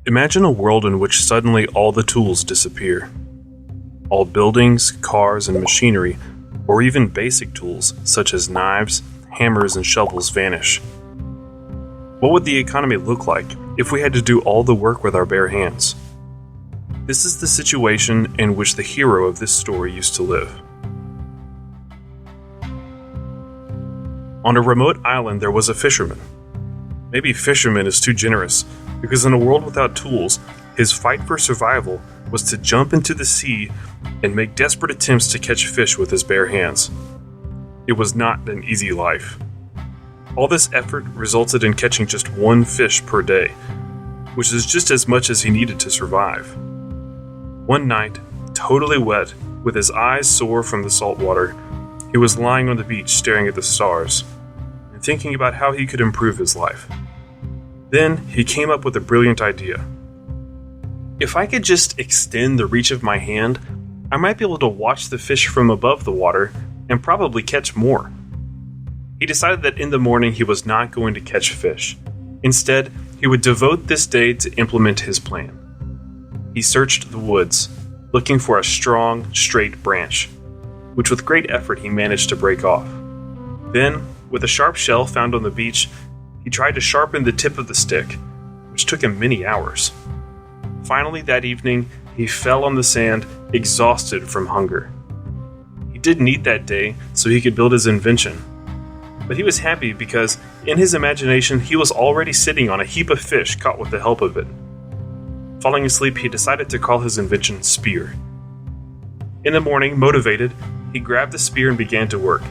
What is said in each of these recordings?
Imagine a world in which suddenly all the tools disappear. All buildings, cars, and machinery, or even basic tools such as knives, hammers, and shovels vanish. What would the economy look like if we had to do all the work with our bare hands? This is the situation in which the hero of this story used to live. On a remote island there was a fisherman. Maybe fisherman is too generous, because in a world without tools, his fight for survival was to jump into the sea and make desperate attempts to catch fish with his bare hands. It was not an easy life. All this effort resulted in catching just one fish per day, which is just as much as he needed to survive. One night, totally wet, with his eyes sore from the salt water, he was lying on the beach staring at the stars and thinking about how he could improve his life. Then he came up with a brilliant idea. If I could just extend the reach of my hand, I might be able to watch the fish from above the water and probably catch more. He decided that in the morning he was not going to catch fish. Instead, he would devote this day to implement his plan. He searched the woods, looking for a strong, straight branch, which with great effort he managed to break off. Then, with a sharp shell found on the beach, he tried to sharpen the tip of the stick, which took him many hours. Finally, that evening, he fell on the sand, exhausted from hunger. He didn't eat that day, so he could build his invention. But he was happy because, in his imagination, he was already sitting on a heap of fish caught with the help of it. Falling asleep, he decided to call his invention Spear. In the morning, motivated, he grabbed the spear and began to work.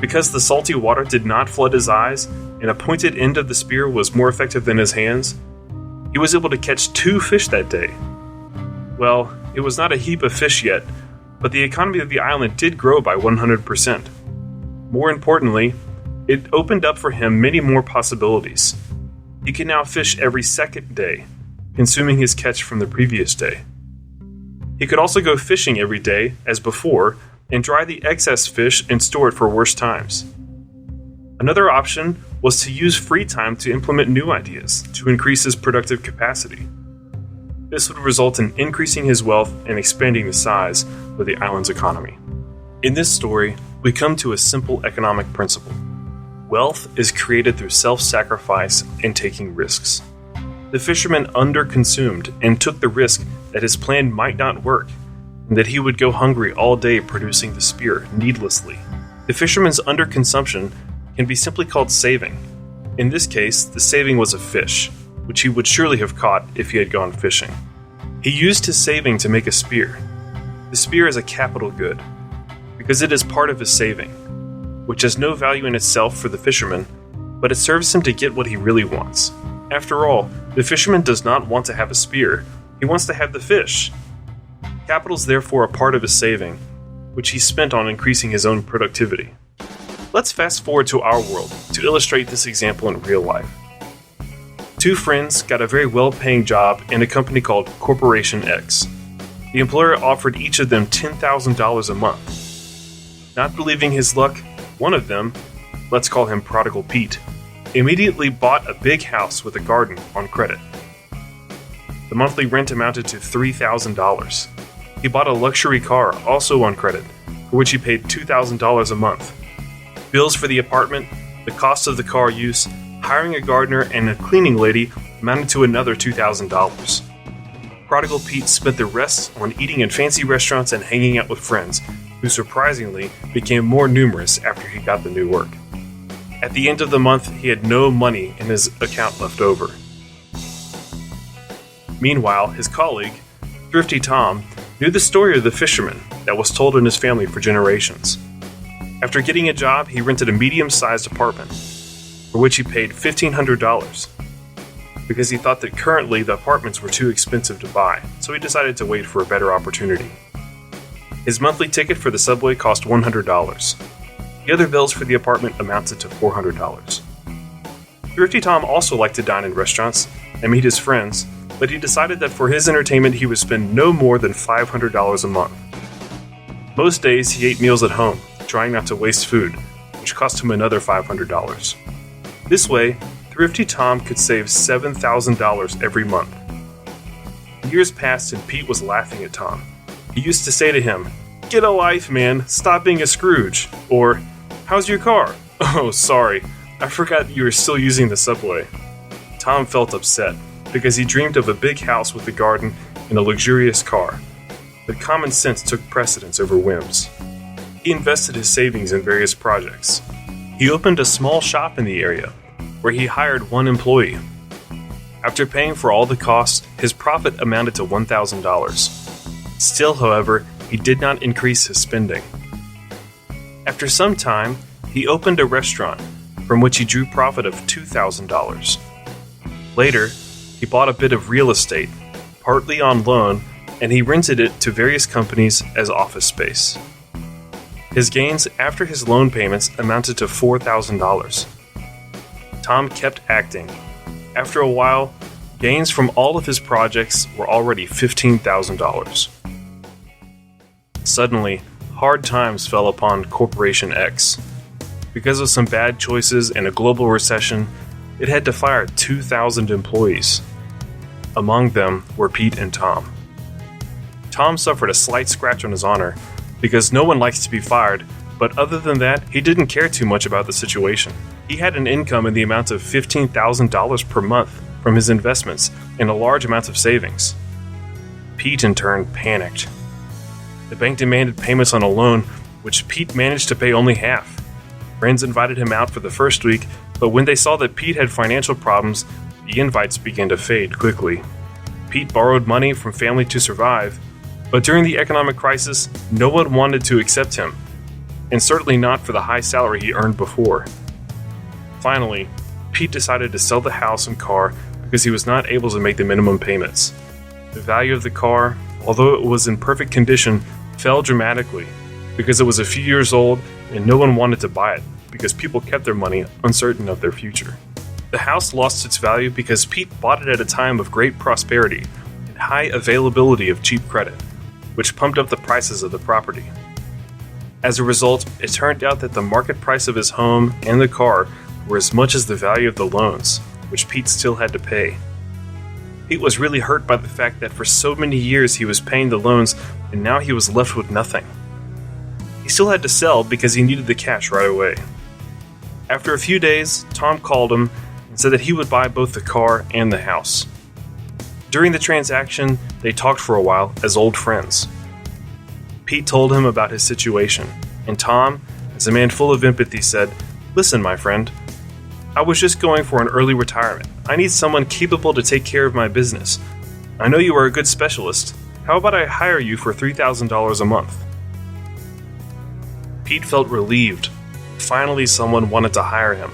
Because the salty water did not flood his eyes, and a pointed end of the spear was more effective than his hands, he was able to catch 2 fish that day. Well, it was not a heap of fish yet, but the economy of the island did grow by 100%. More importantly, it opened up for him many more possibilities. He could now fish every second day, consuming his catch from the previous day. He could also go fishing every day, as before, and dry the excess fish and store it for worse times. Another option was to use free time to implement new ideas to increase his productive capacity. This would result in increasing his wealth and expanding the size of the island's economy. In this story, we come to a simple economic principle. Wealth is created through self-sacrifice and taking risks. The fisherman underconsumed and took the risk that his plan might not work, and that he would go hungry all day producing the spear needlessly. The fisherman's underconsumption can be simply called saving. In this case, the saving was a fish, which he would surely have caught if he had gone fishing. He used his saving to make a spear. The spear is a capital good, because it is part of his saving, which has no value in itself for the fisherman, but it serves him to get what he really wants. After all, the fisherman does not want to have a spear, he wants to have the fish. Capital is therefore a part of his saving, which he spent on increasing his own productivity. Let's fast forward to our world to illustrate this example in real life. 2 friends got a very well-paying job in a company called Corporation X. The employer offered each of them $10,000 a month. Not believing his luck, one of them, let's call him Prodigal Pete, immediately bought a big house with a garden on credit. The monthly rent amounted to $3,000. He bought a luxury car, also on credit, for which he paid $2,000 a month. Bills for the apartment, the cost of the car use, hiring a gardener, and a cleaning lady amounted to another $2,000. Prodigal Pete spent the rest on eating in fancy restaurants and hanging out with friends, who surprisingly became more numerous after he got the new work. At the end of the month, he had no money in his account left over. Meanwhile, his colleague, Thrifty Tom, knew the story of the fisherman that was told in his family for generations. After getting a job, he rented a medium-sized apartment, for which he paid $1,500, because he thought that currently the apartments were too expensive to buy, so he decided to wait for a better opportunity. His monthly ticket for the subway cost $100. The other bills for the apartment amounted to $400. Thrifty Tom also liked to dine in restaurants and meet his friends, but he decided that for his entertainment he would spend no more than $500 a month. Most days he ate meals at home, trying not to waste food, which cost him another $500. This way, Thrifty Tom could save $7,000 every month, Years passed and Pete was laughing at Tom. He used to say to him, "Get a life, man. Stop being a Scrooge." Or, "How's your car?" "Oh, sorry. I forgot you were still using the subway." Tom felt upset because he dreamed of a big house with a garden and a luxurious car. But common sense took precedence over whims. He invested his savings in various projects. He opened a small shop in the area, where he hired one employee. After paying for all the costs, his profit amounted to $1,000. Still, however, he did not increase his spending. After some time, he opened a restaurant, from which he drew profit of $2,000. Later, he bought a bit of real estate, partly on loan, and he rented it to various companies as office space. His gains after his loan payments amounted to $4,000. Tom kept acting. After a while, gains from all of his projects were already $15,000. Suddenly, hard times fell upon Corporation X. Because of some bad choices and a global recession, it had to fire 2,000 employees. Among them were Pete and Tom. Tom suffered a slight scratch on his honor, because no one likes to be fired, but other than that, he didn't care too much about the situation. He had an income in the amount of $15,000 per month from his investments and a large amount of savings. Pete, in turn, panicked. The bank demanded payments on a loan, which Pete managed to pay only half. Friends invited him out for the first week, but when they saw that Pete had financial problems, the invites began to fade quickly. Pete borrowed money from family to survive, but during the economic crisis, no one wanted to accept him, and certainly not for the high salary he earned before. Finally, Pete decided to sell the house and car because he was not able to make the minimum payments. The value of the car, although it was in perfect condition, fell dramatically because it was a few years old and no one wanted to buy it because people kept their money uncertain of their future. The house lost its value because Pete bought it at a time of great prosperity and high availability of cheap credit, which pumped up the prices of the property. As a result, it turned out that the market price of his home and the car were as much as the value of the loans, which Pete still had to pay. Pete was really hurt by the fact that for so many years he was paying the loans and now he was left with nothing. He still had to sell because he needed the cash right away. After a few days, Tom called him and said that he would buy both the car and the house. During the transaction, they talked for a while as old friends. Pete told him about his situation, and Tom, as a man full of empathy, said, "Listen, my friend, I was just going for an early retirement. I need someone capable to take care of my business. I know you are a good specialist. How about I hire you for $3,000 a month?" Pete felt relieved. Finally, someone wanted to hire him,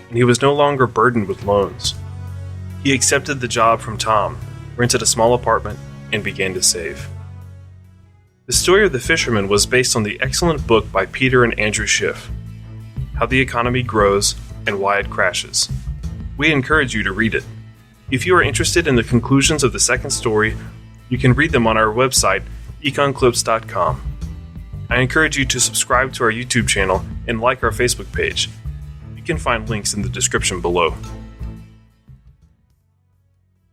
and he was no longer burdened with loans. He accepted the job from Tom, rented a small apartment, and began to save. The story of the fisherman was based on the excellent book by Peter and Andrew Schiff, How the Economy Grows and Why It Crashes. We encourage you to read it. If you are interested in the conclusions of the second story, you can read them on our website, EconClips.com. I encourage you to subscribe to our YouTube channel and like our Facebook page. You can find links in the description below.